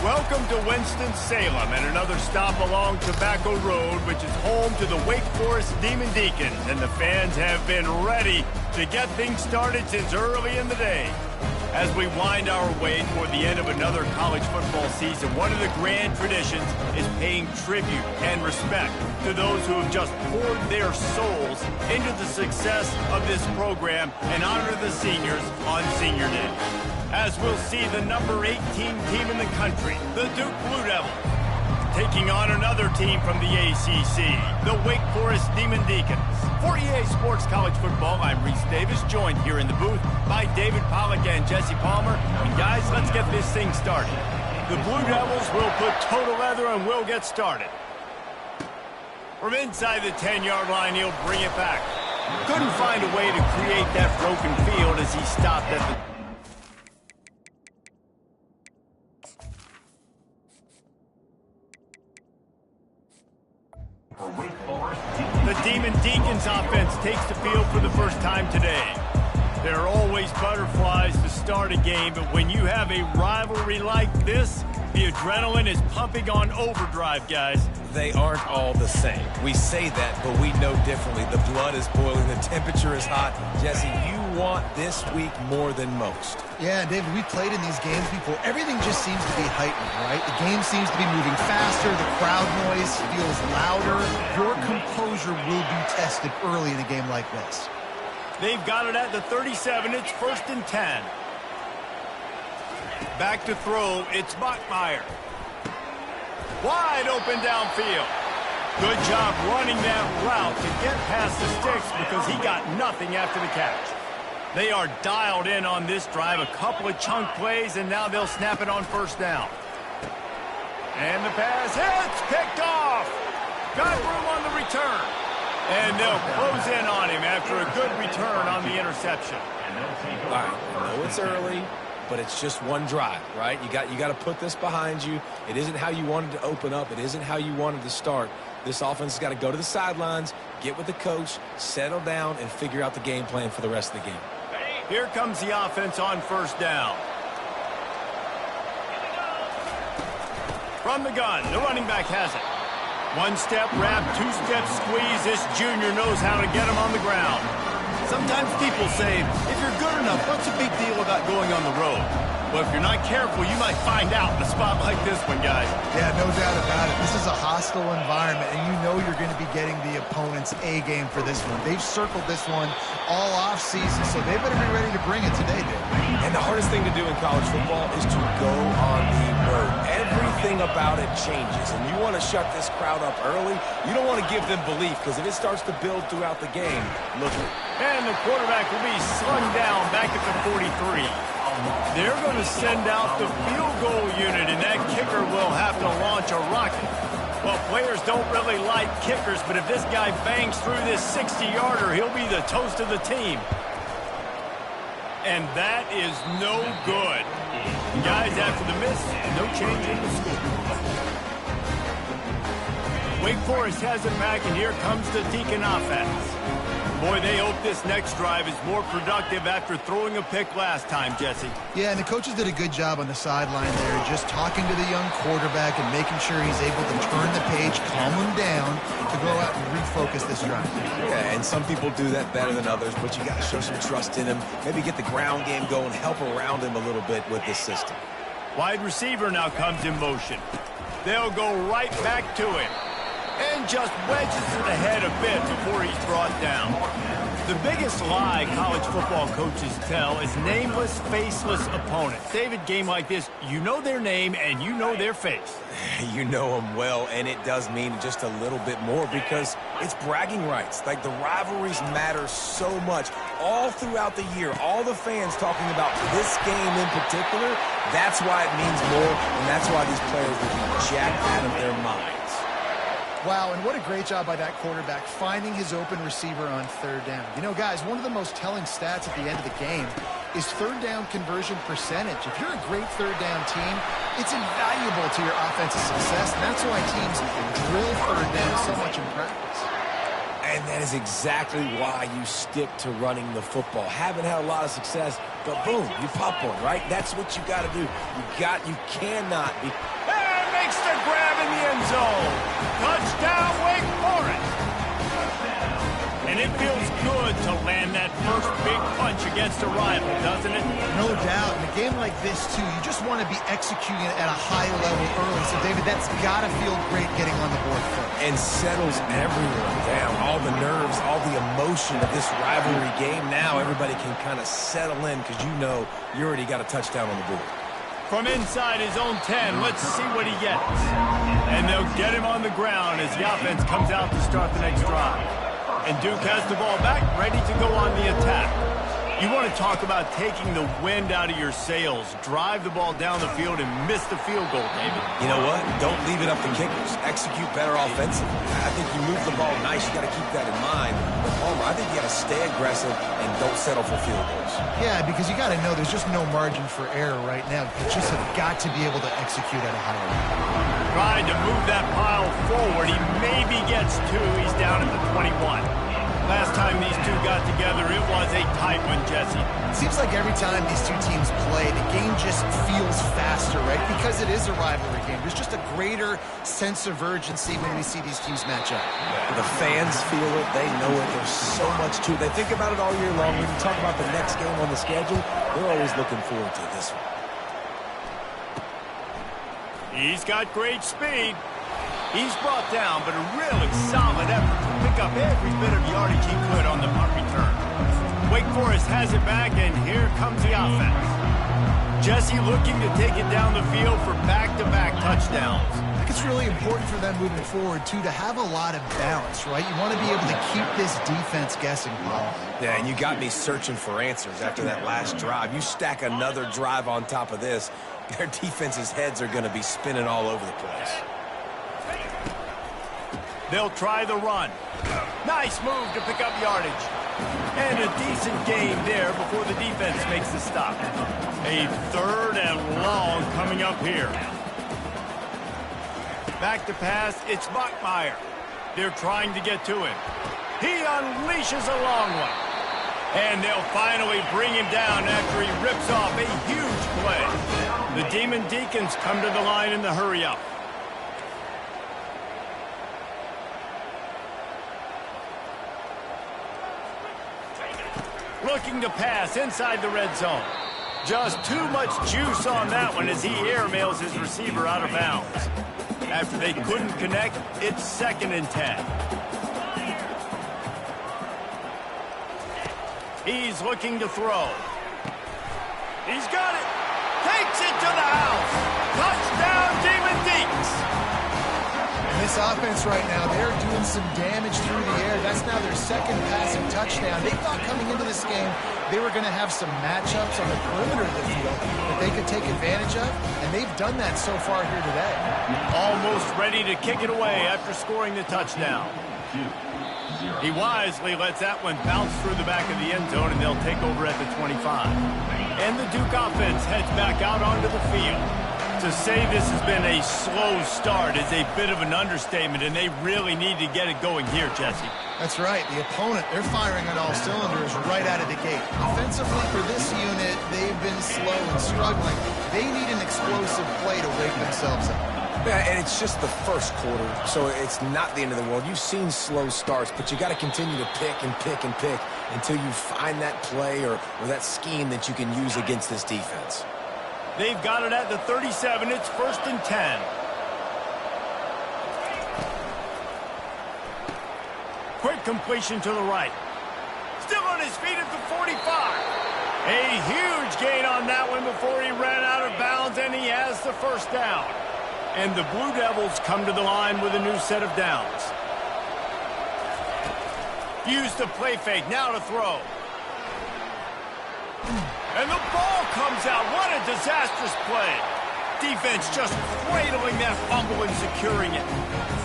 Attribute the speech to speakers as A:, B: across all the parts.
A: Welcome to Winston-Salem and another stop along Tobacco Road, which is home to the Wake Forest Demon Deacons, and the fans have been ready to get things started since early in the day. As we wind our way toward the end of another college football season, one of the grand traditions is paying tribute and respect to those who have just poured their souls into the success of this program and honor the seniors on Senior Day. As we'll see the number 18 team in the country, the Duke Blue Devils, taking on another team from the ACC, the Wake Forest Demon Deacons. For EA Sports College Football, I'm Reese Davis, joined here in the booth by David Pollack and Jesse Palmer. And guys, let's get this thing started. The Blue Devils will put toe to leather and we'll get started. From inside the 10-yard line, he'll bring it back. Couldn't find a way to create that broken field as he stopped at the... The Demon Deacons offense takes the field for the first time today. There are always butterflies to start a game, but when you have a rivalry like this, the adrenaline is pumping on overdrive, guys.
B: They aren't all the same. We say that, but we know differently. The blood is boiling, the temperature is hot. Jesse, you want this week more than most.
C: Yeah, David, we played in these games before. Everything just seems to be heightened, right? The game seems to be moving faster. The crowd noise feels louder. Your composure will be tested early in a game like this.
A: They've got it at the 37. It's 1st and 10. Back to throw. It's Bachmeier. Wide open downfield. Good job running that route to get past the sticks because he got nothing after the catch. They are dialed in on this drive. A couple of chunk plays, and now they'll snap it on 1st down. And the pass hits. Picked off. Got room on the return. And they'll close in on him after a good return on the interception.
B: All right, I know it's early, but it's just one drive, right? You got to put this behind you. It isn't how you wanted to open up. It isn't how you wanted to start. This offense has got to go to the sidelines, get with the coach, settle down, and figure out the game plan for the rest of the game.
A: Here comes the offense on 1st down. From the gun, the running back has it. One step wrap, 2 steps squeeze. This junior knows how to get him on the ground. Sometimes people say, if you're good enough, what's the big deal about going on the road? Well, if you're not careful, you might find out in a spot like this one, guys.
C: Yeah, no doubt about it. This is a hostile environment, and you know you're going to be getting the opponent's A game for this one. They've circled this one all off season, so they better be ready to bring it today, dude.
B: And the hardest thing to do in college football is to go on the road. Everything about it changes, and you want to shut this crowd up early. You don't want to give them belief, because if it starts to build throughout the game, look.
A: And the quarterback will be slung down back at the 43. They're going to send out the field goal unit, and that kicker will have to launch a rocket. Well, players don't really like kickers, but if this guy bangs through this 60-yarder, he'll be the toast of the team. And that is no good. Guys, after the miss, no change in the score. Wake Forest has it back, and here comes the Deacon offense. Boy, they hope this next drive is more productive after throwing a pick last time, Jesse.
C: Yeah, and the coaches did a good job on the sideline there, just talking to the young quarterback and making sure he's able to turn the page, calm him down, to go out and refocus this drive.
B: Yeah, and some people do that better than others, but you got to show some trust in him. Maybe get the ground game going, help around him a little bit with this system.
A: Wide receiver now comes in motion. They'll go right back to him. And just wedges it ahead a bit before he's brought down. The biggest lie college football coaches tell is nameless, faceless opponents. David, game like this, you know their name and you know their face.
B: You know them well, and it does mean just a little bit more because it's bragging rights. Like, the rivalries matter so much all throughout the year. All the fans talking about this game in particular, that's why it means more, and that's why these players will be jacked out of their minds.
C: Wow, and what a great job by that quarterback finding his open receiver on 3rd down. You know, guys, one of the most telling stats at the end of the game is 3rd down conversion percentage. If you're a great 3rd down team, it's invaluable to your offensive success, and that's why teams drill 3rd down so much in practice.
B: And that is exactly why you stick to running the football. Haven't had a lot of success, but boom, you pop one, right? That's what you got to do. You cannot be.
A: And makes the grab in the end zone. Touchdown, Wake Forest. And it feels good to land that first big punch against a rival, doesn't it?
C: No doubt. In a game like this, too, you just want to be executing it at a high level early. So, David, that's got to feel great getting on the board first.
B: And settles everyone down. All the nerves, all the emotion of this rivalry game. Now everybody can kind of settle in because you know you already got a touchdown on the board.
A: From inside his own 10, let's see what he gets. And they'll get him on the ground as the offense comes out to start the next drive. And Duke has the ball back, ready to go on the attack. You want to talk about taking the wind out of your sails. Drive the ball down the field and miss the field goal, David.
B: You know what? Don't leave it up to kickers. Execute better offensively. I think you move the ball nice. You got to keep that in mind. But Palmer, I think you got to stay aggressive and don't settle for field goals.
C: Yeah, because you got to know there's just no margin for error right now. You just have got to be able to execute at a high level.
A: Trying to move that pile forward. He maybe gets two. He's down at the 21. Last time these two got together, it was a tight one, Jesse.
C: It seems like every time these two teams play, the game just feels faster, right? Because it is a rivalry game. There's just a greater sense of urgency when we see these teams match up.
B: The fans feel it. They know it. There's so much to it. They think about it all year long. When you talk about the next game on the schedule, they're always looking forward to this one.
A: He's got great speed. He's brought down, but a really solid effort to pick up every bit of yardage he could on the punt return. Wake Forest has it back, and here comes the offense. Jesse looking to take it down the field for back-to-back touchdowns.
C: I think it's really important for them moving forward, too, to have a lot of balance, right? You want to be able to keep this defense guessing, Paul.
B: Yeah, and you got me searching for answers after that last drive. You stack another drive on top of this, their defense's heads are going to be spinning all over the place.
A: They'll try the run. Nice move to pick up yardage. And a decent gain there before the defense makes the stop. A third and long coming up here. Back to pass, it's Bachmeier. They're trying to get to him. He unleashes a long one. And they'll finally bring him down after he rips off a huge play. The Demon Deacons come to the line in the hurry-up. Looking to pass inside the red zone. Just too much juice on that one as he airmails his receiver out of bounds. After they couldn't connect, it's 2nd and 10. He's looking to throw. He's got it. Takes it to the house. Touchdown, Demon Deacs.
C: This offense right now, they're doing some damage through the air. That's now their 2nd passing touchdown. They thought coming into this game they were going to have some matchups on the perimeter of the field that they could take advantage of, and they've done that so far here today.
A: Almost ready to kick it away after scoring the touchdown. He wisely lets that one bounce through the back of the end zone, and they'll take over at the 25. And the Duke offense heads back out onto the field. To say this has been a slow start is a bit of an understatement, and they really need to get it going here, Jesse.
C: That's right. The opponent, they're firing on all cylinders right out of the gate. Offensively for this unit, they've been slow and struggling. They need an explosive play to wake themselves up.
B: Yeah, and it's just the first quarter, so it's not the end of the world. You've seen slow starts, but you got to continue to pick and pick and pick until you find that play or that scheme that you can use against this defense.
A: They've got it at the 37. It's 1st and 10. Quick completion to the right. Still on his feet at the 45. A huge gain on that one before he ran out of bounds, and he has the first down. And the Blue Devils come to the line with a new set of downs. Use the play fake, now to throw. And the ball comes out. What a disastrous play. Defense just cradling that fumble and securing it.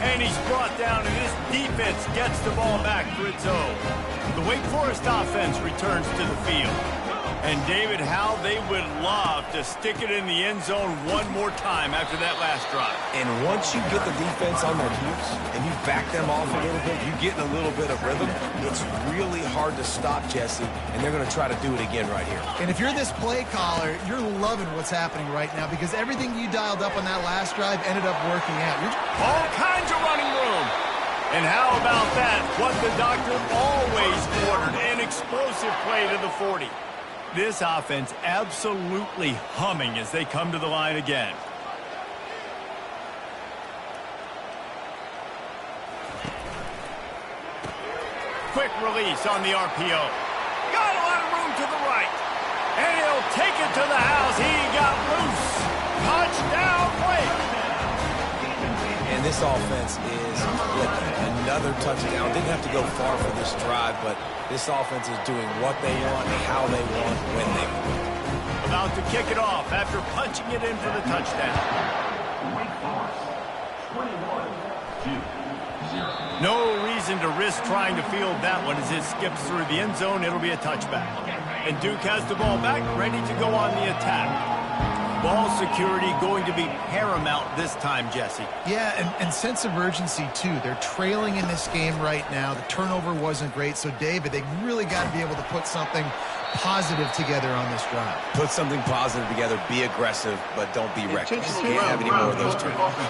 A: And he's brought down, and this defense gets the ball back for its own. The Wake Forest offense returns to the field. And, David, how they would love to stick it in the end zone one more time after that last drive.
B: And once you get the defense on their heels and you back them off a little bit, you get in a little bit of rhythm, it's really hard to stop, Jesse, and they're going to try to do it again right here.
C: And if you're this play caller, you're loving what's happening right now because everything you dialed up on that last drive ended up working out.
A: All kinds of running room. And how about that? What the doctor always ordered, an explosive play to the 40. This offense absolutely humming as they come to the line again. Quick release on the RPO. Got a lot of room to the right. And he'll take it to the house. He got loose. Touchdown, Wake.
B: And this offense is clicking. Another touchdown. Didn't have to go far for this drive, but this offense is doing what they want, how they want, when they want.
A: About to kick it off after punching it in for the touchdown. No reason to risk trying to field that one as it skips through the end zone. It'll be a touchback. And Duke has the ball back, ready to go on the attack. Ball security going to be paramount this time, Jesse.
C: Yeah, and sense of urgency, too. They're trailing in this game right now. The turnover wasn't great. So, David, they really got to be able to put something positive together on this drive.
B: Put something positive together. Be aggressive, but don't be reckless. Can't have any more of those turnovers.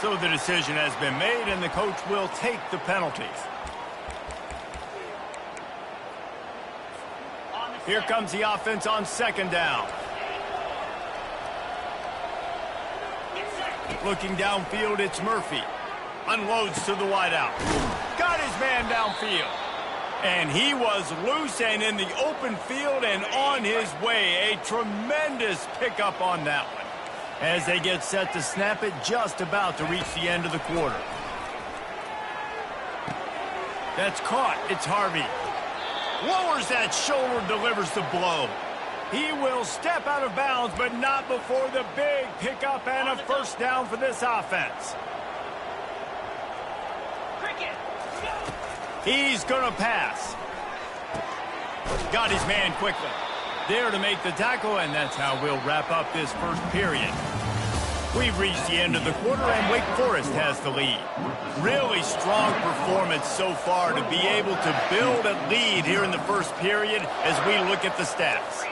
A: So the decision has been made, and the coach will take the penalties. Here comes the offense on second down. Looking downfield, it's Murphy. Unloads to the wideout. Got his man downfield. And he was loose and in the open field and on his way. A tremendous pickup on that one. As they get set to snap it, just about to reach the end of the quarter. That's caught. It's Harvey. Lowers that shoulder, delivers the blow. He will step out of bounds, but not before the big pickup and a first down for this offense. He's going to pass. Got his man quickly. There to make the tackle, and that's how we'll wrap up this first period. We've reached the end of the quarter, and Wake Forest has the lead. Really strong performance so far to be able to build a lead here in the first period as we look at the stats.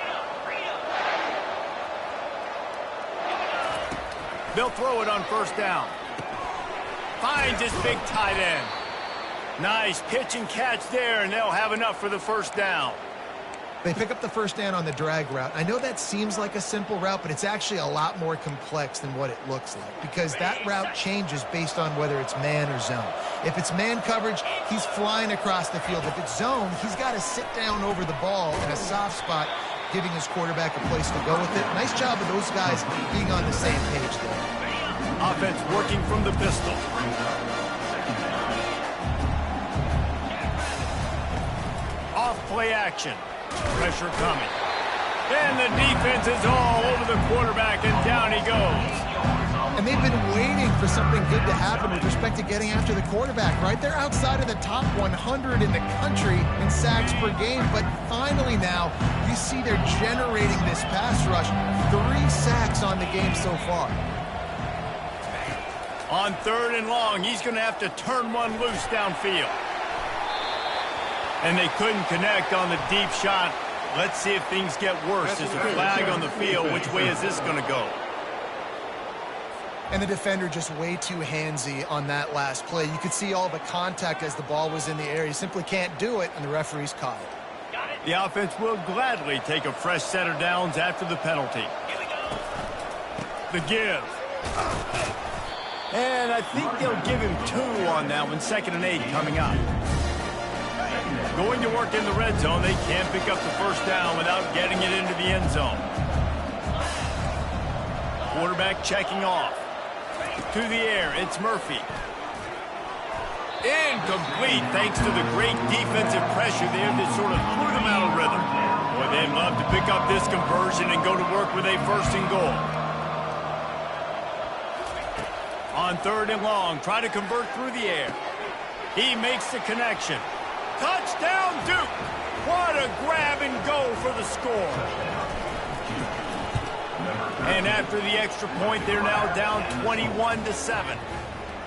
A: They'll throw it on first down. Finds his big tight end. Nice pitch and catch there, and they'll have enough for the first down.
C: They pick up the first down on the drag route. I know that seems like a simple route, but it's actually a lot more complex than what it looks like because that route changes based on whether it's man or zone. If it's man coverage, he's flying across the field. If it's zone, he's got to sit down over the ball in a soft spot, giving his quarterback a place to go with it. Nice job of those guys being on the same page there.
A: Offense working from the pistol. Off play action. Pressure coming. And the defense is all over the quarterback, and down he goes.
C: And they've been waiting for something good to happen with respect to getting after the quarterback, right? They're outside of the top 100 in the country in sacks per game, but finally now you see they're generating this pass rush. 3 sacks on the game so far.
A: On third and long, he's going to have to turn one loose downfield. And they couldn't connect on the deep shot. Let's see if things get worse. There's a flag on the field. Which way is this going to go?
C: And the defender just way too handsy on that last play. You could see all the contact as the ball was in the air. He simply can't do it, and the referee's caught it.
A: The offense will gladly take a fresh set of downs after the penalty. The give. And I think they'll give him 2 on that one. 2nd and 8 coming up. Going to work in the red zone. They can't pick up the first down without getting it into the end zone. Quarterback checking off. To the air, it's Murphy. Incomplete, thanks to the great defensive pressure there that sort of threw them out of rhythm. Boy, they'd love to pick up this conversion and go to work with a 1st and goal. On 3rd and long, try to convert through the air. He makes the connection. Touchdown, Duke! What a grab and go for the score. And after the extra point, they're now down 21-7.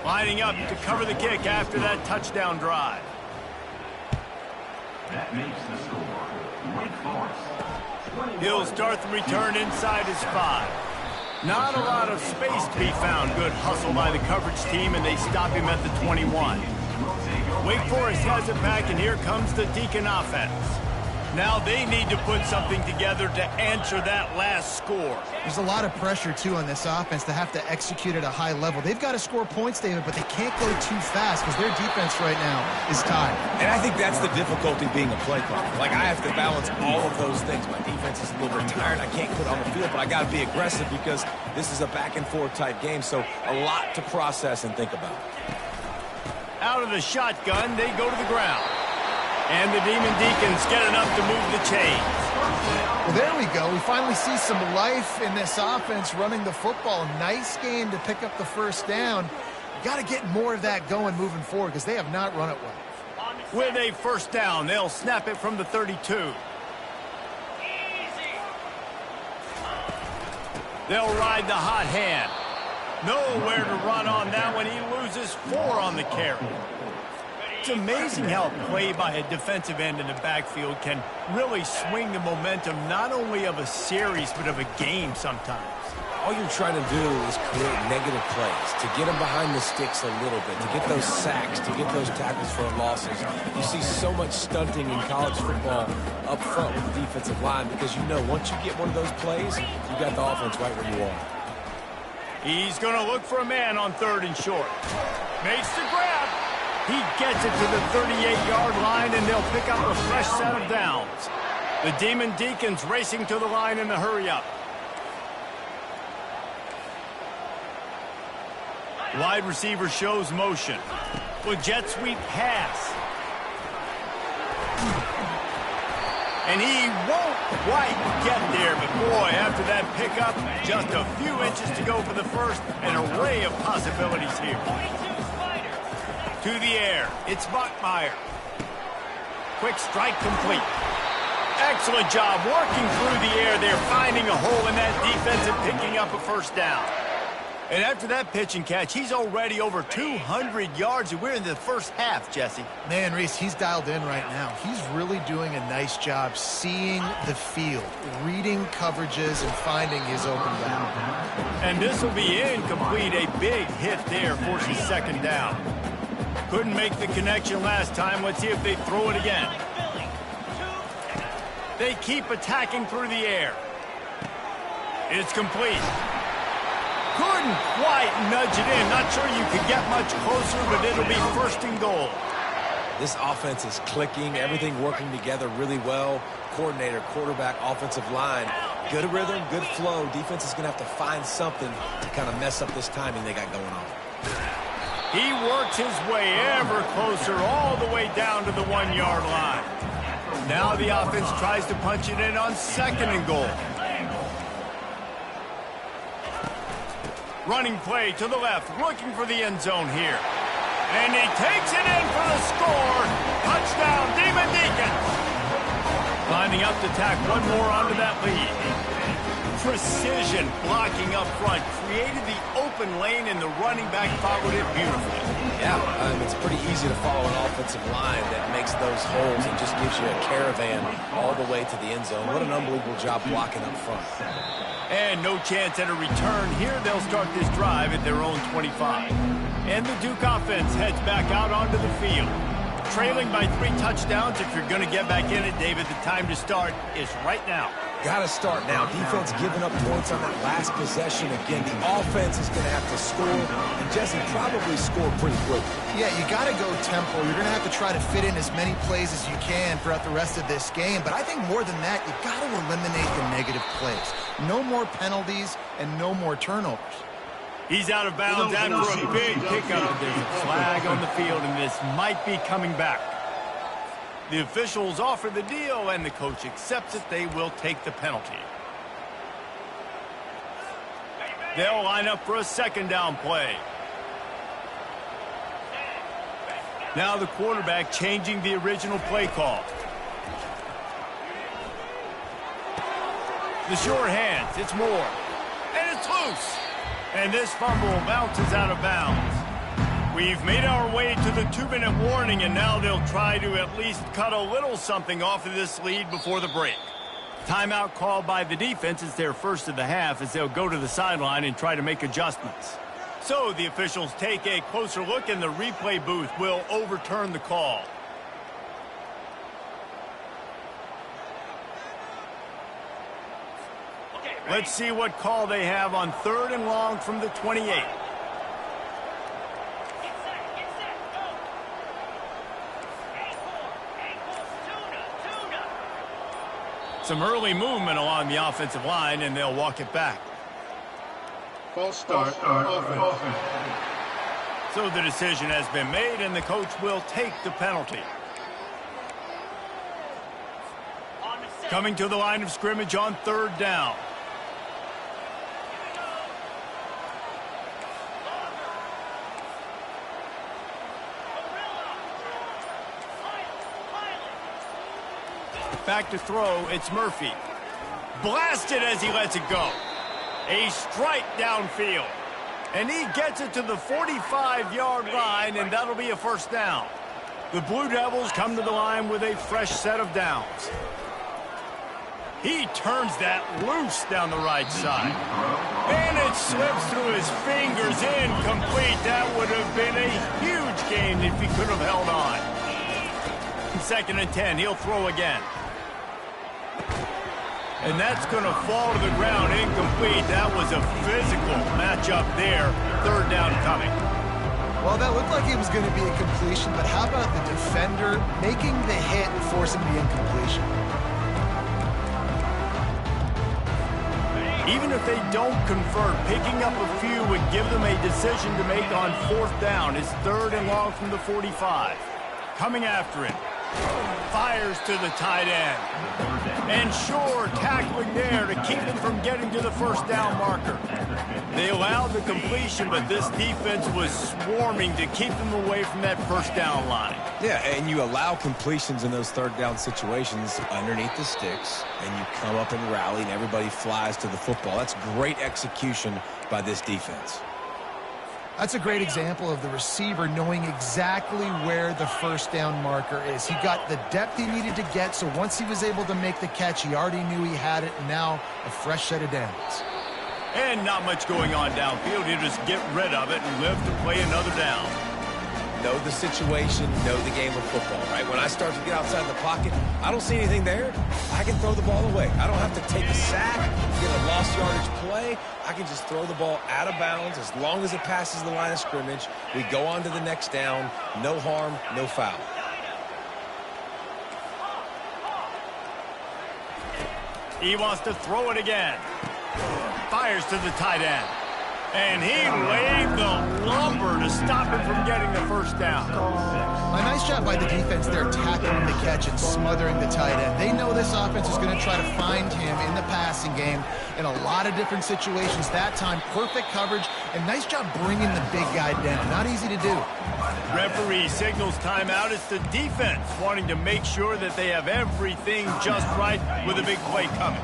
A: Lining up to cover the kick after that touchdown drive.
D: That makes the score Wake Forest.
A: He'll start the return inside his 5. Not a lot of space to be found. Good hustle by the coverage team, and they stop him at the 21. Wake Forest has it back, and here comes the Deacon offense. Now they need to put something together to answer that last score.
C: There's a lot of pressure, too, on this offense to have to execute at a high level. They've got to score points, David, but they can't go too fast because their defense right now is tired.
B: And I think that's the difficulty being a play caller. Like, I have to balance all of those things. My defense is a little bit tired. I can't put on the field, but I got to be aggressive because this is a back-and-forth type game, so a lot to process and think about.
A: Out of the shotgun, they go to the ground. And the Demon Deacons get enough to move the chains.
C: Well, there we go. We finally see some life in this offense running the football. Nice game to pick up the first down. You got to get more of that going moving forward because they have not run it well.
A: With a first down, they'll snap it from the 32. They'll ride the hot hand. Nowhere to run on that one. He loses 4 on the carry. It's amazing how a play by a defensive end in the backfield can really swing the momentum not only of a series but of a game sometimes.
B: All you're trying to do is create negative plays, to get them behind the sticks a little bit, to get those sacks, to get those tackles for losses. You see so much stunting in college football up front with the defensive line because you know once you get one of those plays, you got the offense right where you are.
A: He's going to look for a man on 3rd and short. Makes the grab. He gets it to the 38-yard line, and they'll pick up a fresh set of downs. The Demon Deacons racing to the line in the hurry-up. Wide receiver shows motion. With jet sweep pass. And he won't quite get there, but boy, after that pickup, just a few inches to go for the first, an array of possibilities here. To the air, it's Bachmeier. Quick strike complete. Excellent job working through the air there, finding a hole in that defense and picking up a first down. And after that pitch and catch, he's already over 200 yards, and we're in the first half, Jesse.
C: Man, Reese, he's dialed in right now. He's really doing a nice job seeing the field, reading coverages, and finding his open route.
A: And this will be incomplete. A big hit there forces second down. Couldn't make the connection last time. Let's see if they throw it again. They keep attacking through the air. It's complete. Couldn't quite nudge it in. Not sure you could get much closer, but it'll be 1st and goal.
B: This offense is clicking, everything working together really well. Coordinator, quarterback, offensive line. Good rhythm, good flow. Defense is going to have to find something to kind of mess up this timing they got going on.
A: He works his way ever closer all the way down to the 1-yard line. Now the offense tries to punch it in on 2nd and goal. Running play to the left, looking for the end zone here. And he takes it in for the score. Touchdown, Demon Deacons. Lining up to tack one more onto that lead. Precision blocking up front created the open lane, and the running back followed it beautifully.
B: Yeah, it's pretty easy to follow an offensive line that makes those holes and just gives you a caravan all the way to the end zone. What an unbelievable job blocking up front.
A: And no chance at a return here. They'll start this drive at their own 25. And the Duke offense heads back out onto the field. Trailing by 3 touchdowns. If you're going to get back in it, David, the time to start is right now.
B: Got to start now. Defense giving up points on that last possession. Again, the offense is going to have to score, and Jesse probably score pretty quick.
C: Yeah, you got to go tempo. You're going to have to try to fit in as many plays as you can throughout the rest of this game. But I think more than that, you got to eliminate the negative plays. No more penalties and no more turnovers.
A: He's out of bounds after a big pickup. There's a flag on the field, and this might be coming back. The officials offer the deal, and the coach accepts it. They will take the penalty. They'll line up for a 2nd down play. Now the quarterback changing the original play call. The sure hands, it's Moore. And it's loose. And this fumble bounces out of bounds. We've made our way to the 2-minute warning, and now they'll try to at least cut a little something off of this lead before the break. Timeout called by the defense is their first of the half as they'll go to the sideline and try to make adjustments. So the officials take a closer look, and the replay booth will overturn the call. Let's see what call they have on 3rd and long from the 28. Some early movement along the offensive line, and they'll walk it back.
D: False start. Offense.
A: So the decision has been made, and the coach will take the penalty. Coming to the line of scrimmage on 3rd down. Back to throw, it's Murphy. Blasted as he lets it go. A strike downfield. And he gets it to the 45-yard line, and that'll be a first down. The Blue Devils come to the line with a fresh set of downs. He turns that loose down the right side. And it slips through his fingers, incomplete. That would have been a huge gain if he could have held on. 2nd and 10, he'll throw again. And that's going to fall to the ground, incomplete. That was a physical matchup there. 3rd down coming.
C: Well, that looked like it was going to be a completion, but how about the defender making the hit and forcing the incompletion?
A: Even if they don't convert, picking up a few would give them a decision to make on 4th down. It's 3rd and long from the 45. Coming after it. Fires to the tight end. And Shore tackling there to keep him from getting to the 1st down marker. They allowed the completion, but this defense was swarming to keep them away from that 1st down line.
B: Yeah, and you allow completions in those 3rd down situations underneath the sticks, and you come up and rally, and everybody flies to the football. That's great execution by this defense.
C: That's a great example of the receiver knowing exactly where the 1st down marker is. He got the depth he needed to get, so once he was able to make the catch, he already knew he had it, and now a fresh set of downs.
A: And not much going on downfield. You just get rid of it and live to play another down.
B: Know the situation, know the game of football, right? When I start to get outside the pocket, I don't see anything there. I can throw the ball away. I don't have to take a sack, get a lost yardage play. I can just throw the ball out of bounds as long as it passes the line of scrimmage. We go on to the next down. No harm, no foul.
A: He wants to throw it again. Fires to the tight end. And he laid the lumber to stop him from getting the 1st down.
C: A nice job by the defense there, tackling the catch and smothering the tight end. They know this offense is going to try to find him in the passing game in a lot of different situations. That time, perfect coverage, and nice job bringing the big guy down. Not easy to do.
A: Referee signals timeout. It's the defense wanting to make sure that they have everything just right with a big play coming.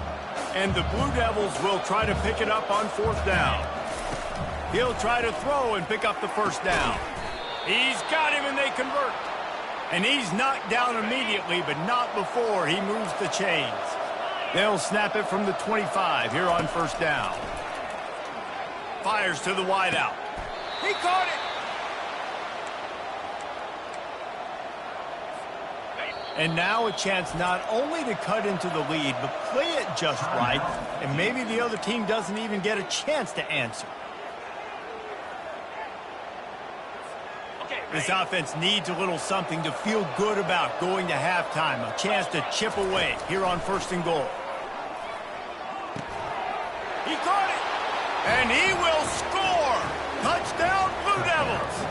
A: And the Blue Devils will try to pick it up on 4th down. He'll try to throw and pick up the 1st down. He's got him, and they convert. And he's knocked down immediately, but not before he moves the chains. They'll snap it from the 25 here on 1st down. Fires to the wideout. He caught it. And now a chance not only to cut into the lead, but play it just right, and maybe the other team doesn't even get a chance to answer. This offense needs a little something to feel good about going to halftime. A chance to chip away here on 1st and goal. He caught it. And he will score. Touchdown, Blue Devils.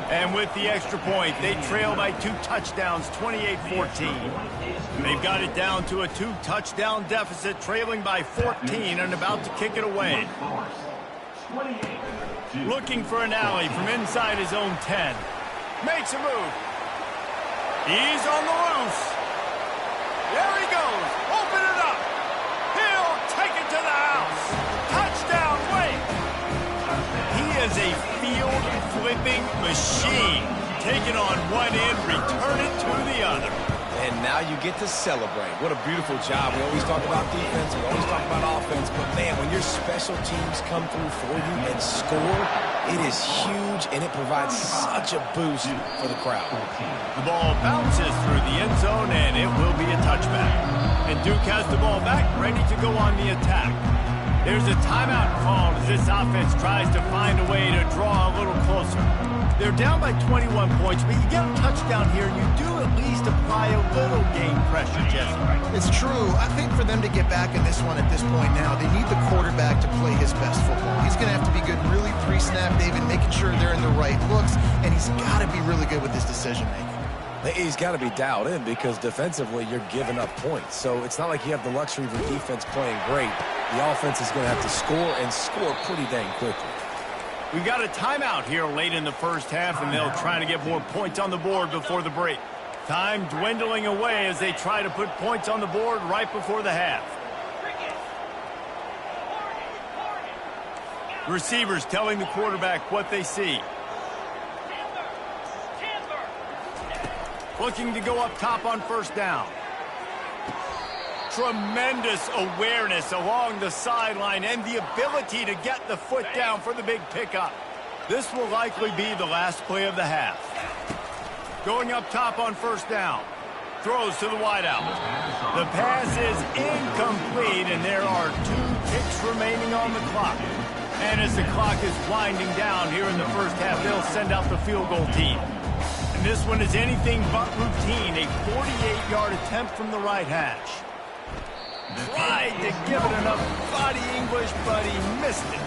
A: And with the extra point, they trail by 2 touchdowns, 28-14. They've got it down to a 2-touchdown deficit, trailing by 14 and about to kick it away. Looking for an alley from inside his own 10. Makes a move. He's on the loose. There he goes. Open it snapping machine. Take it on one end, return it to the other.
B: And now you get to celebrate. What a beautiful job. We always talk about defense, we always talk about offense, but man, when your special teams come through for you and score, it is huge, and it provides such a boost for the crowd.
A: The ball bounces through the end zone, and it will be a touchback. And Duke has the ball back, ready to go on the attack. There's a timeout called as this offense tries to find a way to draw a little closer. They're down by 21 points, but you get a touchdown here, and you do at least apply a little game pressure, Jesse.
C: It's true. I think for them to get back in this one at this point now, they need the quarterback to play his best football. He's going to have to be good really pre-snap, David, making sure they're in the right looks, and he's got to be really good with his decision-making.
B: He's got to be dialed in because defensively you're giving up points. So it's not like you have the luxury of your defense playing great. The offense is going to have to score and score pretty dang quickly.
A: We got a timeout here late in the first half, and they'll try to get more points on the board before the break. Time dwindling away as they try to put points on the board right before the half. Receivers telling the quarterback what they see. Looking to go up top on first down. Tremendous awareness along the sideline and the ability to get the foot down for the big pickup. This will likely be the last play of the half. Going up top on first down. Throws to the wideout. The pass is incomplete, and there are 2 ticks remaining on the clock. And as the clock is winding down here in the first half, they'll send out the field goal team. And this one is anything but routine. A 48-yard attempt from the right hash. Tried to give it enough body English, but he missed it.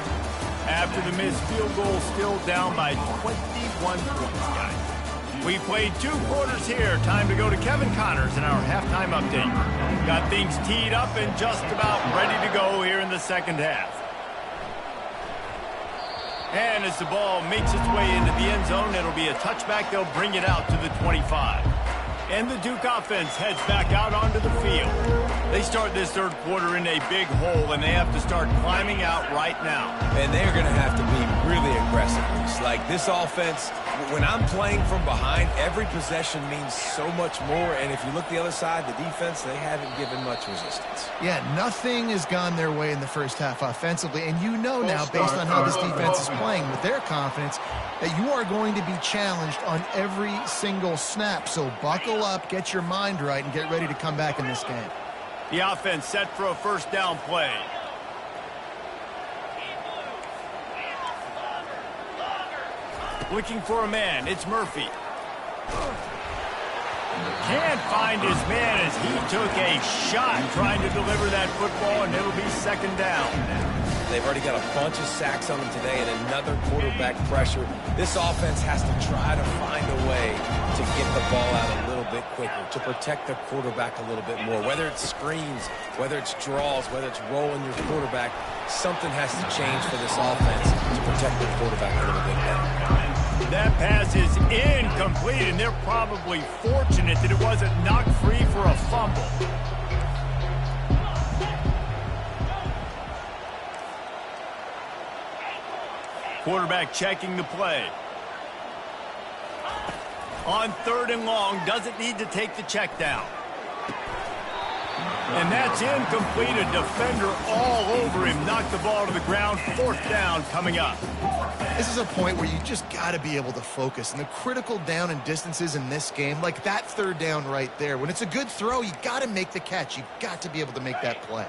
A: After the missed field goal, still down by 21 points, guys. We played 2 quarters here. Time to go to Kevin Connors in our halftime update. Got things teed up and just about ready to go here in the second half. And as the ball makes its way into the end zone, it'll be a touchback. They'll bring it out to the 25. And the Duke offense heads back out onto the field. They start this third quarter in a big hole, and they have to start climbing out right now.
B: And they're going to have to be really aggressive. It's like this offense, when I'm playing from behind, every possession means so much more. And if you look the other side, the defense, they haven't given much resistance.
C: Yeah, nothing has gone their way in the first half offensively. And you know now, based on how this defense is playing with their confidence, that you are going to be challenged on every single snap. So buckle up, get your mind right, and get ready to come back in this game.
A: The offense set for a first down play. Looking for a man. It's Murphy. Can't find his man as he took a shot trying to deliver that football, and it'll be second down.
B: They've already got a bunch of sacks on them today and another quarterback pressure. This offense has to try to find a way to get the ball out a little bit quicker, to protect the quarterback a little bit more. Whether it's screens, whether it's draws, whether it's rolling your quarterback, something has to change for this offense to protect the quarterback a little bit better.
A: That pass is incomplete, and they're probably fortunate that it wasn't knocked free for a fumble. Quarterback checking the play. On third and long, doesn't need to take the check down. And that's incomplete. A defender all over him. Knocked the ball to the ground. Fourth down coming up.
C: This is a point where you just got to be able to focus. And the critical down and distances in this game, like that third down right there, when it's a good throw, you got to make the catch. You got to be able to make that play.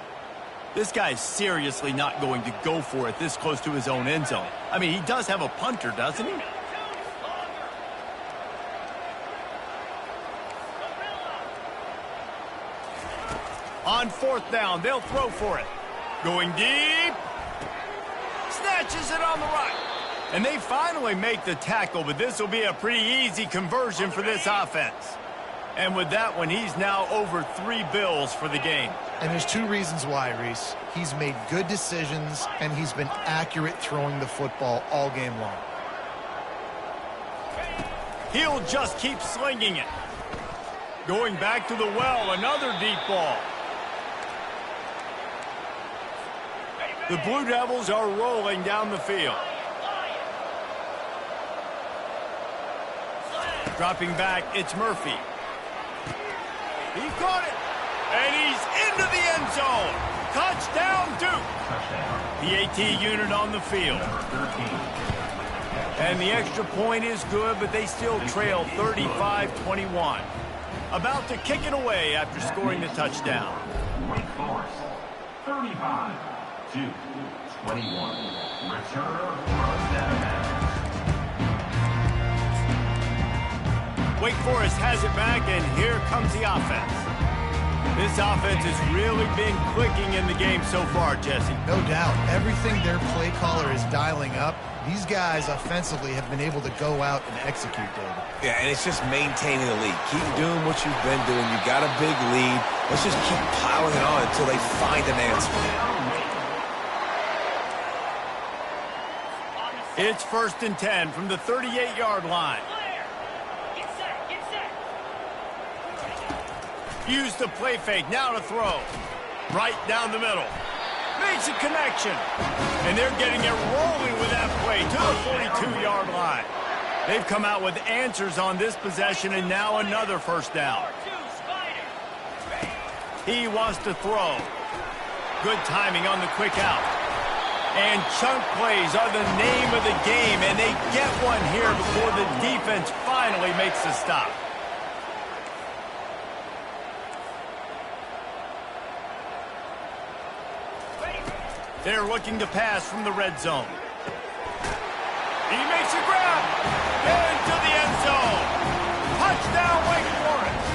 A: This guy's seriously not going to go for it this close to his own end zone. I mean, he does have a punter, doesn't he? On fourth down, they'll throw for it. Going deep. Snatches it on the right. And they finally make the tackle, but this will be a pretty easy conversion for this offense. And with that one, he's now over 3 bills for the game.
C: And there's 2 reasons why, Reese. He's made good decisions, and he's been accurate throwing the football all game long.
A: He'll just keep slinging it. Going back to the well, another deep ball. The Blue Devils are rolling down the field. Dropping back, it's Murphy. He caught it, and he's into the end zone. Touchdown, Duke. PAT unit on the field. And the extra point is good, but they still trail 35-21. About to kick it away after scoring the touchdown.
D: Wake Forest, 35 to 21. Return first down.
A: Wake Forest has it back, and here comes the offense. This offense has really been clicking in the game so far, Jesse.
C: No doubt. Everything their play caller is dialing up, these guys offensively have been able to go out and execute, David.
B: Yeah, and it's just maintaining the lead. Keep doing what you've been doing. You got a big lead. Let's just keep piling it on until they find an answer.
A: It's 1st and 10 from the 38-yard line. Use the play fake, now to throw. Right down the middle. Makes a connection. And they're getting it rolling with that play to the 42-yard line. They've come out with answers on this possession, and now another first down. He wants to throw. Good timing on the quick out. And chunk plays are the name of the game, and they get one here before the defense finally makes the stop. They're looking to pass from the red zone. He makes a grab. Into the end zone. Touchdown, Wake Forest.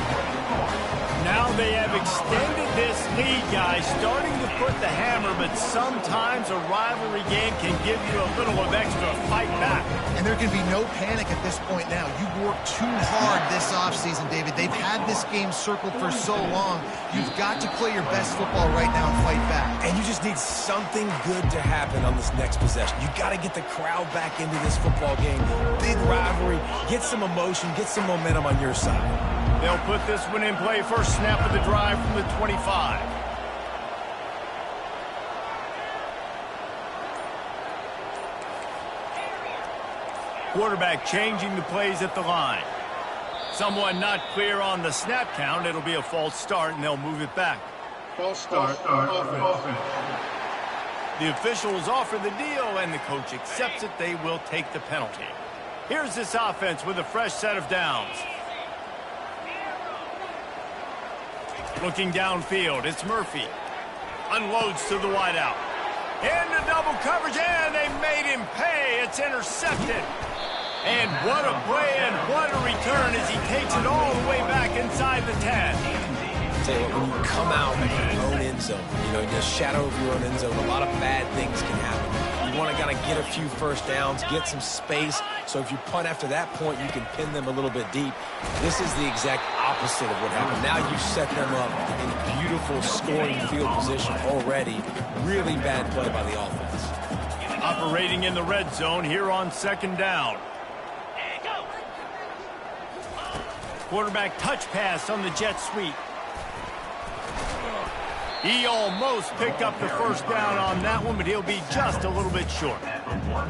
A: Now they have extended this lead, guys, starting to put the hammer, but sometimes a rivalry game can give you a little of extra fight back.
C: And there can be no panic at this point now. You've worked too hard this offseason, David. They've had this game circled for so long. You've got to play your best football right now and fight back.
B: And you just need something good to happen on this next possession. You got to get the crowd back into this football game. Big rivalry. Get some emotion. Get some momentum on your side.
A: They'll put this one in play. First snap of the drive from the 25. Quarterback changing the plays at the line. Someone not clear on the snap count. It'll be a false start, and they'll move it back.
D: False start. Offense.
A: The officials offer the deal, and the coach accepts it. They will take the penalty. Here's this offense with a fresh set of downs. Looking downfield, it's Murphy. Unloads to the wideout. Into double coverage, and they made him pay. It's intercepted. And what a play and what a return as he takes it all the way back inside the 10.
B: Tell you what, when you come out of your own end zone, in the shadow of your own end zone, a lot of bad things can happen. You want to kind of get a few first downs, get some space, so if you punt after that point, you can pin them a little bit deep. This is the exact opposite of what happened. Now you set them up in beautiful scoring field position already. Really bad play by the offense.
A: Operating in the red zone here on 2nd down. Quarterback touch pass on the jet sweep. He almost picked up the first down on that one, but he'll be just a little bit short.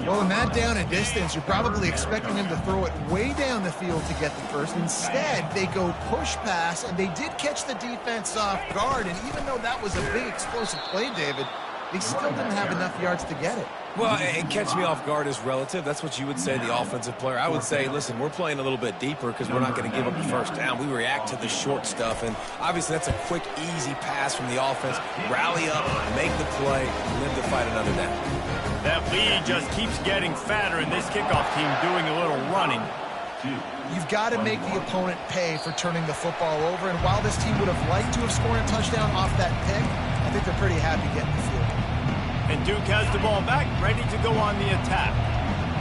C: Well, in that down and distance, you're probably expecting him to throw it way down the field to get the first. Instead, they go push pass, and they did catch the defense off guard. And even though that was a big explosive play, David, they still didn't have enough yards to get it.
B: Well, and catch me off guard is relative. That's what you would say, the offensive player. I would say, listen, we're playing a little bit deeper because we're not going to give up the first down. We react to the short stuff, and obviously that's a quick, easy pass from the offense. Rally up, make the play, live to fight another down.
A: That lead just keeps getting fatter, and this kickoff team doing a little running.
C: You've got to make the opponent pay for turning the football over, and while this team would have liked to have scored a touchdown off that pick, I think they're pretty happy getting the field.
A: And Duke has the ball back, ready to go on the attack.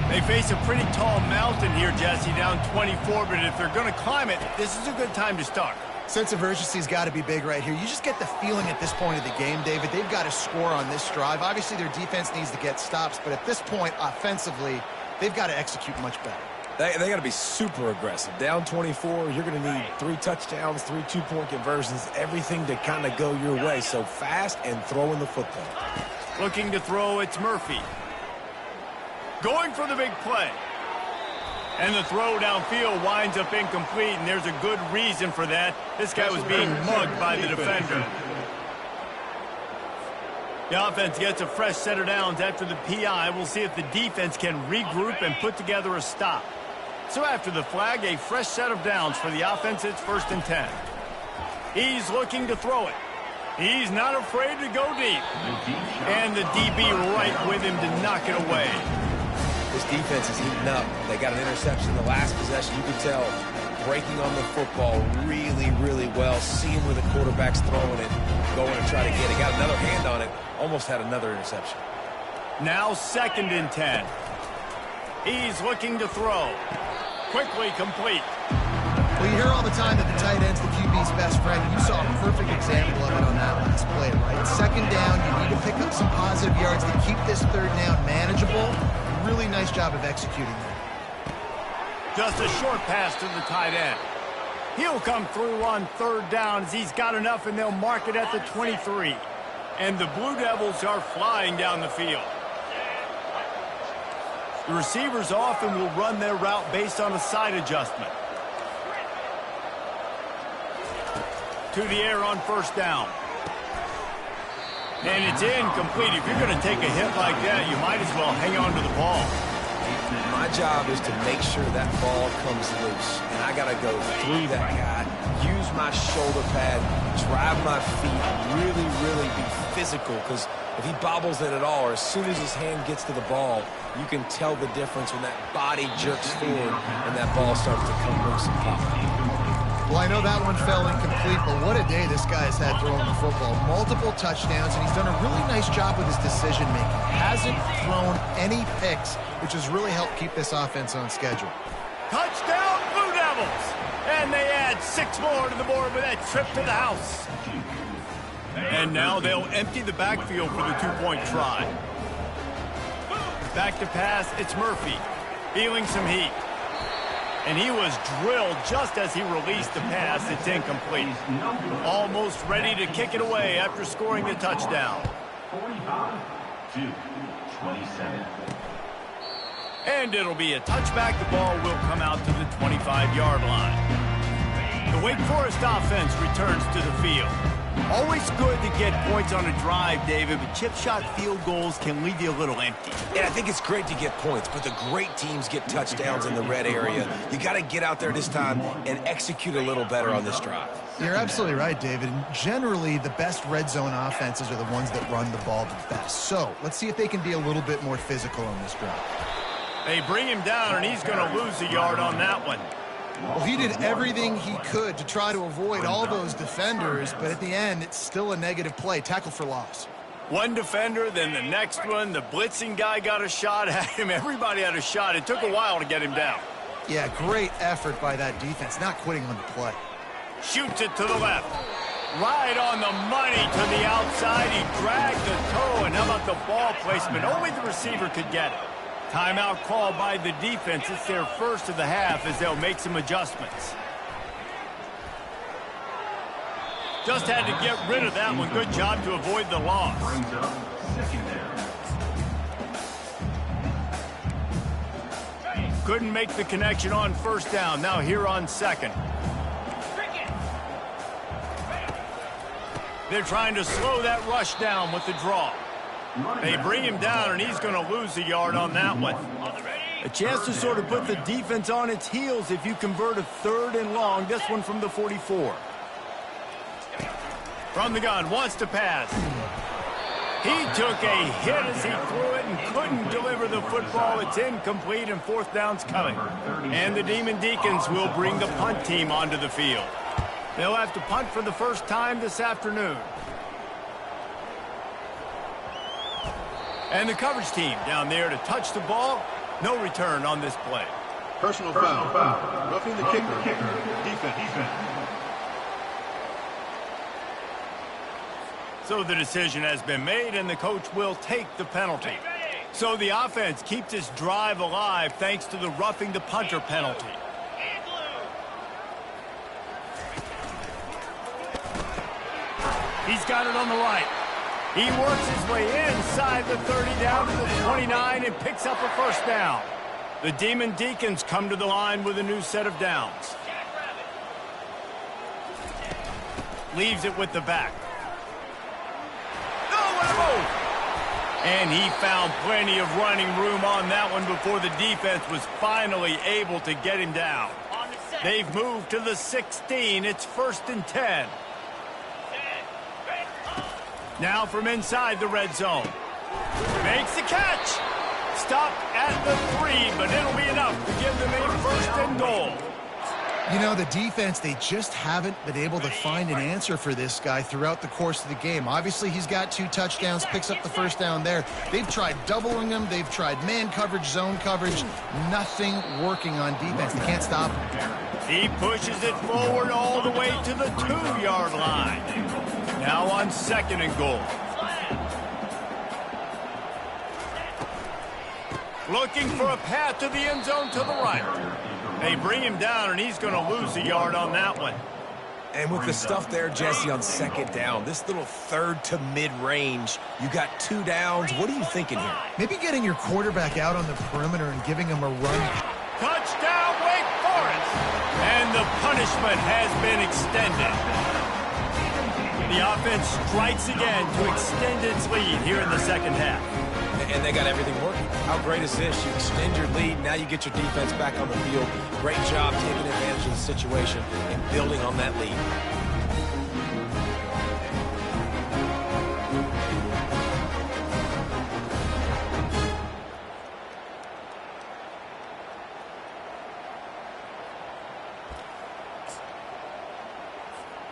A: They face a pretty tall mountain here, Jesse, down 24, but if they're going to climb it, this is a good time to start.
C: Sense of urgency's got to be big right here. You just get the feeling at this point of the game, David, they've got to score on this drive. Obviously, their defense needs to get stops, but at this point, offensively, they've got to execute much better.
B: They got to be super aggressive. Down 24, you're going to need 3 touchdowns, 3 two-point conversions, everything to kind of go your way. So fast and throwing the football.
A: Looking to throw, it's Murphy. Going for the big play. And the throw downfield winds up incomplete, and there's a good reason for that. This guy was being mugged by the defender. The offense gets a fresh set of downs after the PI. We'll see if the defense can regroup and put together a stop. So after the flag, a fresh set of downs for the offense. It's 1st and 10. He's looking to throw it. He's not afraid to go deep. And the DB right with him to knock it away.
B: This defense is heating up. They got an interception in the last possession. You could tell breaking on the football really, really well. Seeing where the quarterback's throwing it, going to try to get it. Got another hand on it. Almost had another interception.
A: Now 2nd and 10. He's looking to throw. Quickly complete.
C: Well, you hear all the time that the tight end's the QB's best friend. You saw a perfect example of it on that last play, right? 2nd down, you need to pick up some positive yards to keep this 3rd down manageable. Really nice job of executing that.
A: Just a short pass to the tight end. He'll come through on 3rd down as he's got enough, and they'll mark it at the 23. And the Blue Devils are flying down the field. The receivers often will run their route based on a side adjustment. To the air on 1st down. And it's incomplete. If you're going to take a hit like that, you might as well hang on to the ball.
B: My job is to make sure that ball comes loose. And I got to go through that guy, use my shoulder pad, drive my feet, really, really be physical. Because if he bobbles it at all, or as soon as his hand gets to the ball, you can tell the difference when that body jerks forward and that ball starts to come loose and pop.
C: Well, I know that one fell incomplete, but what a day this guy's had throwing the football. Multiple touchdowns, and he's done a really nice job with his decision-making. Hasn't thrown any picks, which has really helped keep this offense on schedule.
A: Touchdown, Blue Devils! And they add 6 more to the board with that trip to the house. And now they'll empty the backfield for the 2-point try. Back to pass, it's Murphy. Feeling some heat. And he was drilled just as he released the pass. It's incomplete. Almost ready to kick it away after scoring the touchdown.
D: 45-27.
A: And it'll be a touchback. The ball will come out to the 25-yard line. The Wake Forest offense returns to the field. Always good to get points on a drive, David, but chip shot field goals can leave you a little empty.
B: Yeah, I think it's great to get points, but the great teams get touchdowns in the red area. You got to get out there this time and execute a little better on this drive.
C: You're absolutely right, David. And generally, the best red zone offenses are the ones that run the ball the best. So let's see if they can be a little bit more physical on this drive.
A: They bring him down, and he's going to lose a yard on that one.
C: Well, he did everything he could to try to avoid all those defenders, but at the end, it's still a negative play. Tackle for loss.
A: One defender, then the next one. The blitzing guy got a shot at him. Everybody had a shot. It took a while to get him down.
C: Yeah, great effort by that defense, not quitting on the play.
A: Shoots it to the left. Right on the money to the outside. He dragged the toe, and how about the ball placement? Only the receiver could get it. Timeout called by the defense. It's their first of the half as they'll make some adjustments. Just had to get rid of that one. Good job to avoid the loss.
D: Brings up 2nd down.
A: Couldn't make the connection on 1st down. Now here on 2nd. They're trying to slow that rush down with the draw. They bring him down, and he's going to lose a yard on that one. A chance to sort of put the defense on its heels if you convert a 3rd and long. This one from the 44. From the gun, wants to pass. He took a hit as he threw it and couldn't deliver the football. It's incomplete, and 4th down's coming. And the Demon Deacons will bring the punt team onto the field. They'll have to punt for the first time this afternoon. And the coverage team down there to touch the ball. No return on this play.
E: Personal foul. Roughing the kicker. Defense.
A: So the decision has been made, and the coach will take the penalty. So the offense keeps this drive alive thanks to the roughing the punter penalty. He's got it on the right. He works his way inside the 30 down to the 29 and picks up a 1st down. The Demon Deacons come to the line with a new set of downs. Leaves it with the back. And he found plenty of running room on that one before the defense was finally able to get him down. They've moved to the 16. It's 1st and 10. Now from inside the red zone. Makes the catch. Stopped at the 3, but it'll be enough to give them a 1st and goal.
C: You know, the defense, they just haven't been able to find an answer for this guy throughout the course of the game. Obviously, he's got 2 touchdowns, picks up the 1st down there. They've tried doubling him. They've tried man coverage, zone coverage. Nothing working on defense. They can't stop him.
A: He pushes it forward all the way to the 2-yard line. Now on 2nd and goal. Looking for a path to the end zone to the right. They bring him down, and he's going to lose a yard on that one.
B: And with the stuff there, Jesse, on 2nd down, this little 3rd to mid-range, you got 2 downs. What are you thinking here?
C: Maybe getting your quarterback out on the perimeter and giving him a run.
A: Touchdown, Wake Forest! And the punishment has been extended. The offense strikes again to extend its lead here in the 2nd half.
B: And they got everything working. How great is this? You extend your lead, now you get your defense back on the field. Great job taking advantage of the situation and building on that lead.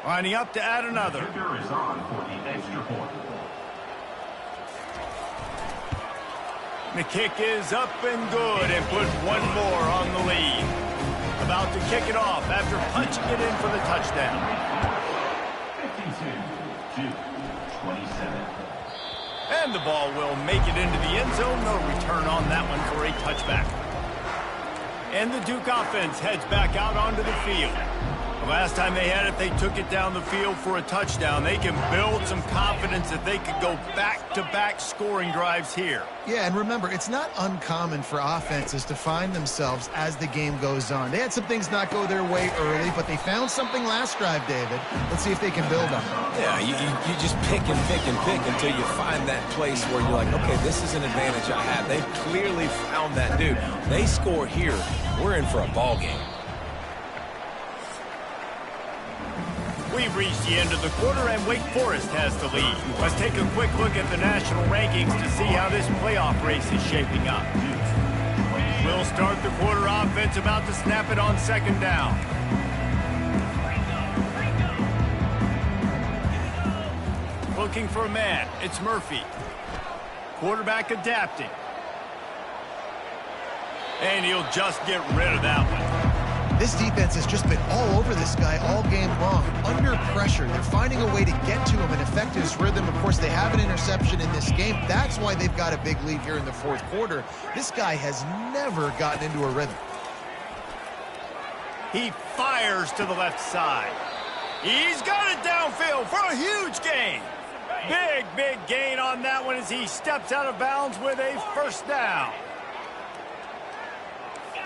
A: Lining up to add another.
D: Kicker is on for the extra point.
A: The kick is up and good and put one more on the lead. About to kick it off after punching it in for the touchdown.
D: 52-27.
A: And the ball will make it into the end zone. No return on that one for a touchback. And the Duke offense heads back out onto the field. The last time they had it, they took it down the field for a touchdown. They can build some confidence that they could go back-to-back scoring drives here.
C: Yeah, and remember, it's not uncommon for offenses to find themselves as the game goes on. They had some things not go their way early, but they found something last drive, David. Let's see if they can build on it.
B: Yeah, you just pick and pick and pick until you find that place where you're like, okay, this is an advantage I have. They've clearly found that dude. They score here, we're in for a ball game.
A: We've reached the end of the quarter, and Wake Forest has the lead. Let's take a quick look at the national rankings to see how this playoff race is shaping up. We'll start the quarter offense about to snap it on 2nd down. Looking for a man. It's Murphy. Quarterback adapting. And he'll just get rid of that one.
C: This defense has just been all over this guy all game long. Under pressure, they're finding a way to get to him and affect his rhythm. Of course, they have an interception in this game. That's why they've got a big lead here in the 4th quarter. This guy has never gotten into a rhythm.
A: He fires to the left side. He's got it downfield for a huge gain. Big gain on that one as he steps out of bounds with a 1st down.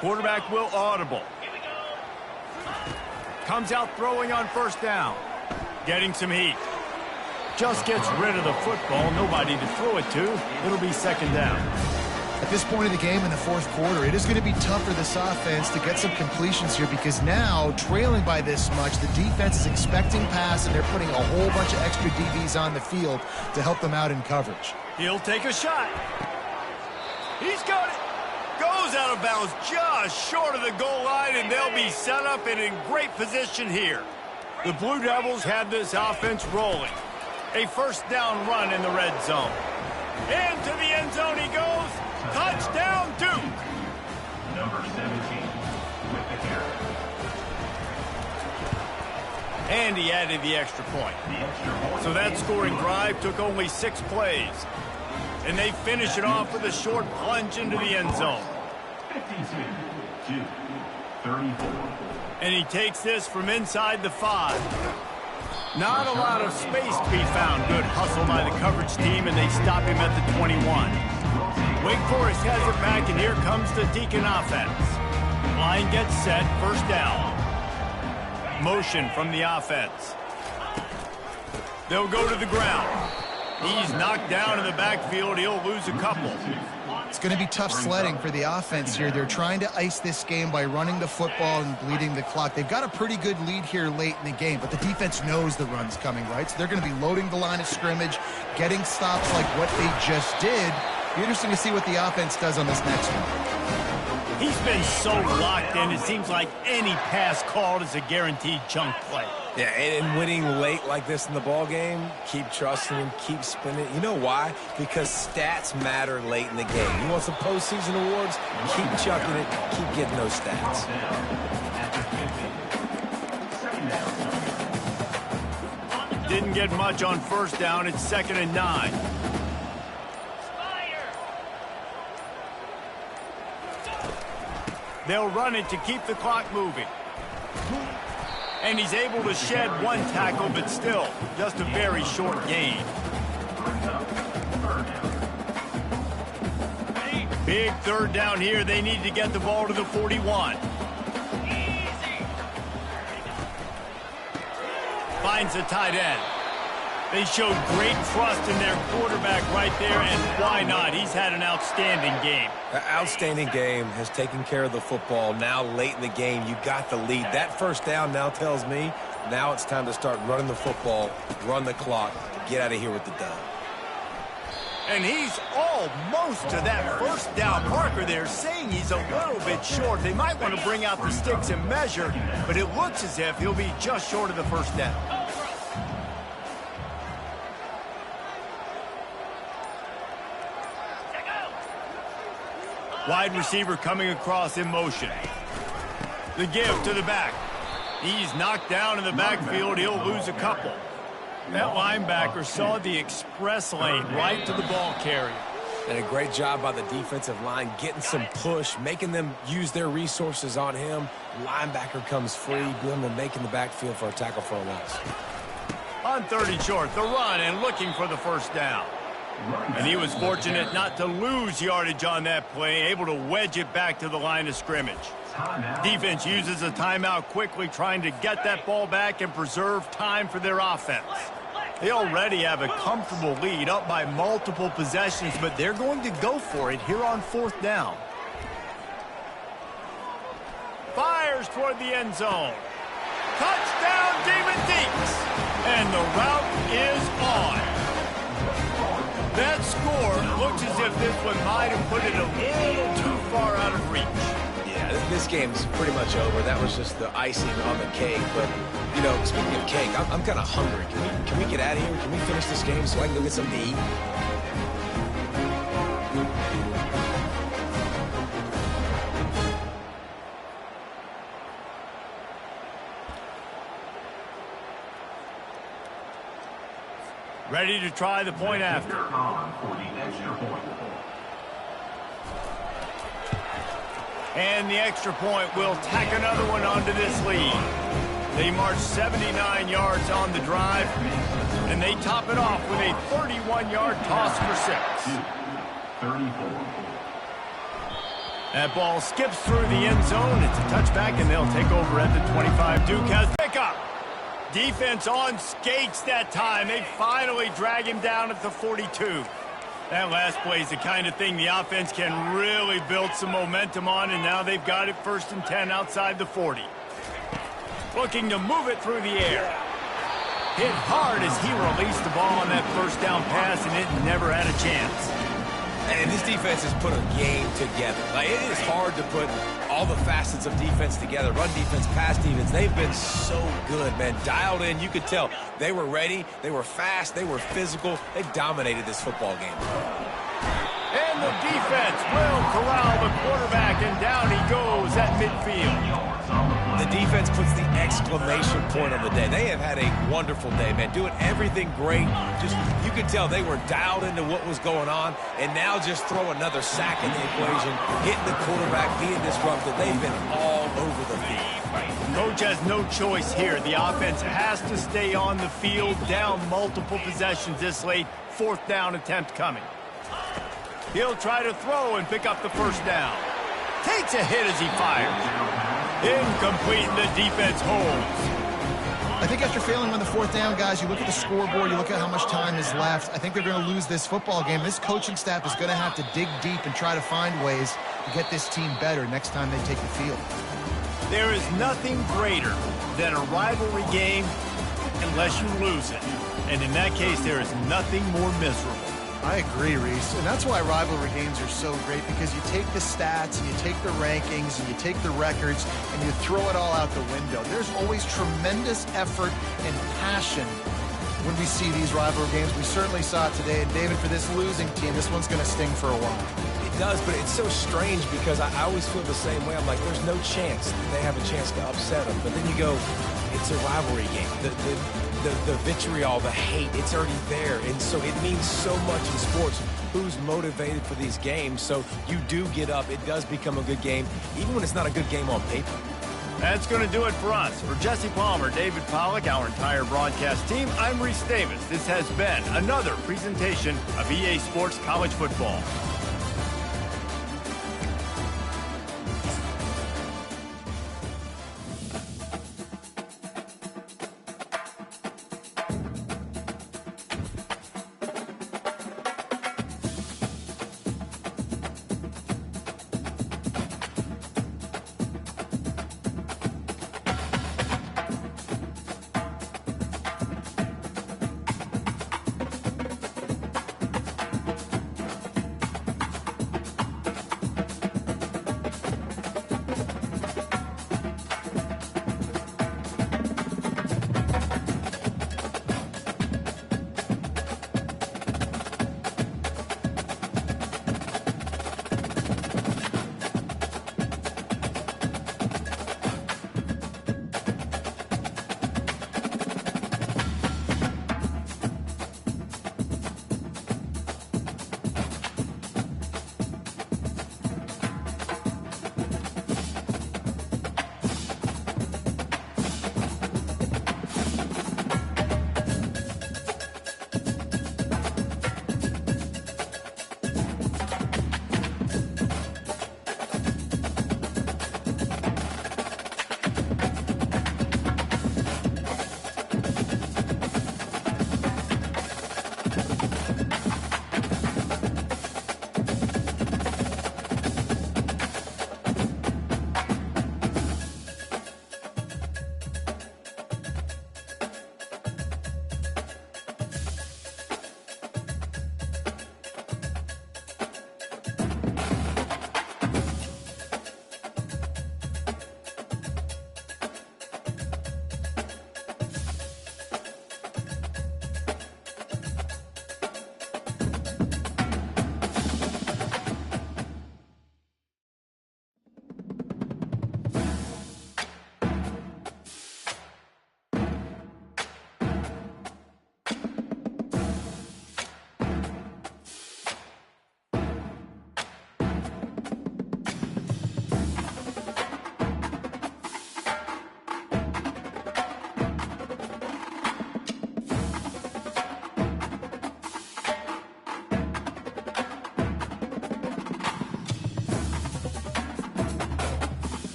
A: Quarterback will audible. Comes out throwing on 1st down. Getting some heat. Just gets rid of the football. Nobody to throw it to. It'll be 2nd down.
C: At this point of the game in the 4th quarter, it is going to be tough for this offense to get some completions here because now, trailing by this much, the defense is expecting pass and they're putting a whole bunch of extra DBs on the field to help them out in coverage.
A: He'll take a shot. He's got it. Goes out of bounds just short of the goal line, and they'll be set up and in great position here. The Blue Devils had this offense rolling. A 1st down run in the red zone. Into the end zone he goes. Touchdown, Duke.
D: Number 17 with the carry.
A: And he added the extra point. So that scoring drive took only 6 plays. And they finish it off with a short plunge into the end zone.
D: 52-34.
A: And he takes this from inside the 5. Not a lot of space to be found. Good hustle by the coverage team, and they stop him at the 21. Wake Forest has it back, and here comes the Deacon offense. Line gets set, first down. Motion from the offense. They'll go to the ground. He's knocked down in the backfield. He'll lose a couple.
C: It's going to be tough sledding for the offense here. They're trying to ice this game by running the football and bleeding the clock. They've got a pretty good lead here late in the game, but the defense knows the run's coming, right? So they're going to be loading the line of scrimmage, getting stops like what they just did. Be interesting to see what the offense does on this next one.
A: He's been so locked in, it seems like any pass called is a guaranteed chunk play.
B: Yeah, and winning late like this in the ball game, keep trusting him, keep spinning. You know why? Because stats matter late in the game. You want some postseason awards? Keep chucking it, keep getting those stats.
A: Didn't get much on first down. It's 2nd and 9. They'll run it to keep the clock moving. And he's able to shed one tackle, but still, just a very short gain. Big third down here. They need to get the ball to the 41. Finds a tight end. They showed great trust in their quarterback right there, and why not? He's had an outstanding game.
B: An outstanding game, has taken care of the football. Now, late in the game, you got the lead. That first down now tells me now it's time to start running the football, run the clock, get out of here with the dub.
A: And he's almost to that first down marker there, saying he's a little bit short. They might want to bring out the sticks and measure, but it looks as if he'll be just short of the first down. Wide receiver coming across in motion. The give to the back. He's knocked down in the backfield. He'll lose a couple. That linebacker saw the express lane right to the ball carrier.
B: And a great job by the defensive line, getting some push, making them use their resources on him. Linebacker comes free, doing the make in the backfield for a tackle for a loss.
A: On 30 short, the run and looking for the first down. And he was fortunate not to lose yardage on that play, able to wedge it back to the line of scrimmage. Defense uses a timeout quickly, trying to get that ball back and preserve time for their offense. They already have a comfortable lead, up by multiple possessions, but they're going to go for it here on 4th down. Fires toward the end zone. Touchdown, Demon Deacs! And the route is on. That score looks as if this one might have put it a little too far out of reach.
B: Yeah, this game's pretty much over. That was just the icing on the cake. But, you know, speaking of cake, I'm kind of hungry. Can we get out of here? Can we finish this game so I can go get something to eat?
A: Ready to try the point after. And the extra point will tack another one onto this lead. They march 79 yards on the drive, and they top it off with a 31-yard toss for 6. That ball skips through the end zone. It's a touchback, and they'll take over at the 25. Duke has pickup. Defense on skates that time. They finally drag him down at the 42. That last play is the kind of thing the offense can really build some momentum on, and now they've got it 1st and 10 outside the 40. Looking to move it through the air. Hit hard as he released the ball on that first down pass, and it never had a chance.
B: And this defense has put a game together. Like, it is hard to put all the facets of defense together. Run defense, pass defense. They've been so good, man. Dialed in. You could tell they were ready. They were fast. They were physical. They dominated this football game.
A: And the defense will corral the quarterback, and down he goes at midfield.
B: The defense puts the exclamation point on the day. They have had a wonderful day, man. Doing everything great. Just, you could tell they were dialed into what was going on, and now just throw another sack in the equation, hitting the quarterback, being disrupted. They've been all over the field.
A: Coach has no choice here. The offense has to stay on the field, down multiple possessions this late. 4th down attempt coming. He'll try to throw and pick up the first down. Takes a hit as he fires. Incomplete, and the defense holds.
C: I think after failing on the fourth down, guys, you look at the scoreboard, you look at how much time is left. I think they're going to lose this football game. This coaching staff is going to have to dig deep and try to find ways to get this team better next time they take the field.
A: There is nothing greater than a rivalry game unless you lose it. And in that case, there is nothing more miserable.
C: I agree, Reese. And that's why rivalry games are so great, because you take the stats, and you take the rankings, and you take the records, and you throw it all out the window. There's always tremendous effort and passion when we see these rivalry games. We certainly saw it today. And, David, for this losing team, this one's going to sting for a while.
B: It does, but it's so strange because I always feel the same way. I'm like, there's no chance that they have a chance to upset them. But then you go, it's a rivalry game. The vitriol, the hate, it's already there. And so it means so much in sports. Who's motivated for these games? So you do get up. It does become a good game, even when it's not a good game on paper.
A: That's going to do it for us. For Jesse Palmer, David Pollack, our entire broadcast team, I'm Reese Davis. This has been another presentation of EA Sports College Football.